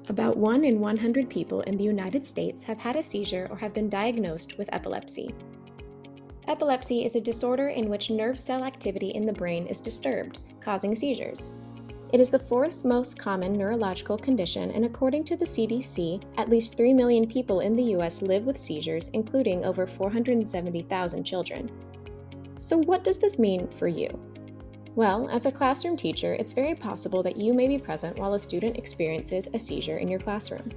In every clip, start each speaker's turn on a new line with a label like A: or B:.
A: About 1 in 100 people in the United States have had a seizure or have been diagnosed with epilepsy. Epilepsy is a disorder in which nerve cell activity in the brain is disturbed, causing seizures. It is the fourth most common neurological condition, and according to the CDC, at least 3 million people in the US live with seizures, including over 470,000 children. So what does this mean for you? Well, as a classroom teacher, it's very possible that you may be present while a student experiences a seizure in your classroom.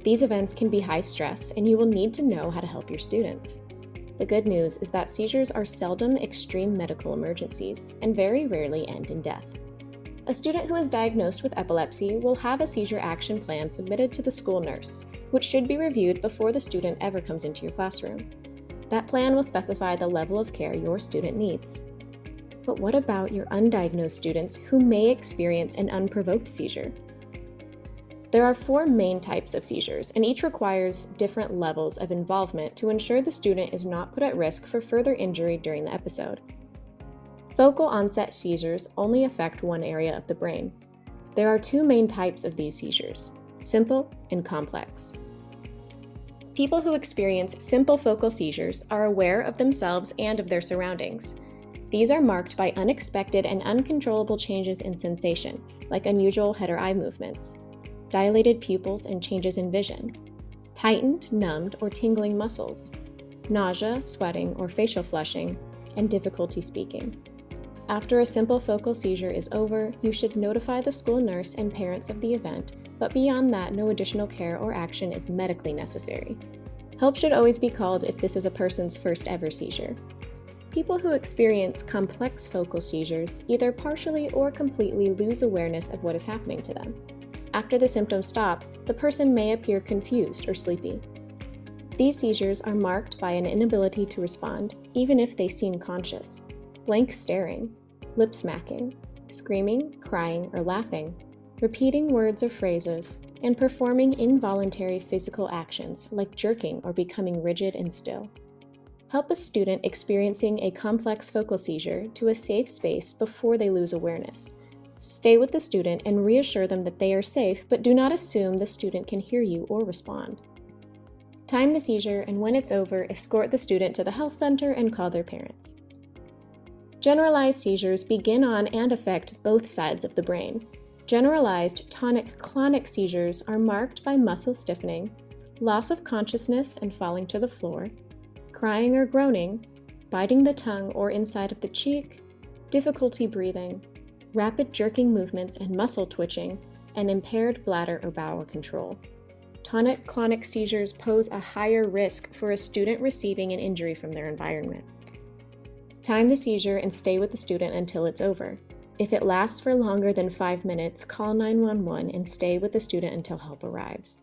A: These events can be high stress, and you will need to know how to help your students. The good news is that seizures are seldom extreme medical emergencies and very rarely end in death. A student who is diagnosed with epilepsy will have a seizure action plan submitted to the school nurse, which should be reviewed before the student ever comes into your classroom. That plan will specify the level of care your student needs. But what about your undiagnosed students who may experience an unprovoked seizure? There are 4 main types of seizures, and each requires different levels of involvement to ensure the student is not put at risk for further injury during the episode. Focal onset seizures only affect one area of the brain. There are 2 main types of these seizures: simple and complex. People who experience simple focal seizures are aware of themselves and of their surroundings. These are marked by unexpected and uncontrollable changes in sensation, like unusual head or eye movements, dilated pupils and changes in vision, tightened, numbed, or tingling muscles, nausea, sweating, or facial flushing, and difficulty speaking. After a simple focal seizure is over, you should notify the school nurse and parents of the event, but beyond that, no additional care or action is medically necessary. Help should always be called if this is a person's first ever seizure. People who experience complex focal seizures either partially or completely lose awareness of what is happening to them. After the symptoms stop, the person may appear confused or sleepy. These seizures are marked by an inability to respond, even if they seem conscious, blank staring, lip smacking, screaming, crying, or laughing, repeating words or phrases, and performing involuntary physical actions like jerking or becoming rigid and still. Help a student experiencing a complex focal seizure to a safe space before they lose awareness. Stay with the student and reassure them that they are safe, but do not assume the student can hear you or respond. Time the seizure, and when it's over, escort the student to the health center and call their parents. Generalized seizures begin on and affect both sides of the brain. Generalized tonic-clonic seizures are marked by muscle stiffening, loss of consciousness and falling to the floor, crying or groaning, biting the tongue or inside of the cheek, difficulty breathing, rapid jerking movements and muscle twitching, and impaired bladder or bowel control. Tonic-clonic seizures pose a higher risk for a student receiving an injury from their environment. Time the seizure and stay with the student until it's over. If it lasts for longer than 5 minutes, call 911 and stay with the student until help arrives.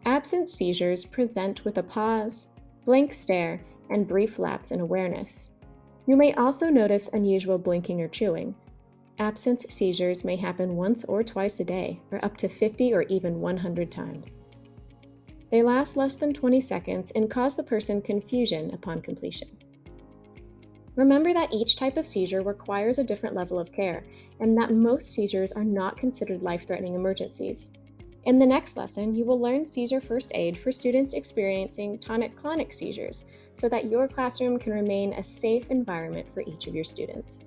A: Absent seizures present with a pause, blank stare, and brief lapse in awareness. You may also notice unusual blinking or chewing. Absence seizures may happen once or twice a day, or up to 50 or even 100 times. They last less than 20 seconds and cause the person confusion upon completion. Remember that each type of seizure requires a different level of care, and that most seizures are not considered life-threatening emergencies. In the next lesson, you will learn seizure first aid for students experiencing tonic-clonic seizures so that your classroom can remain a safe environment for each of your students.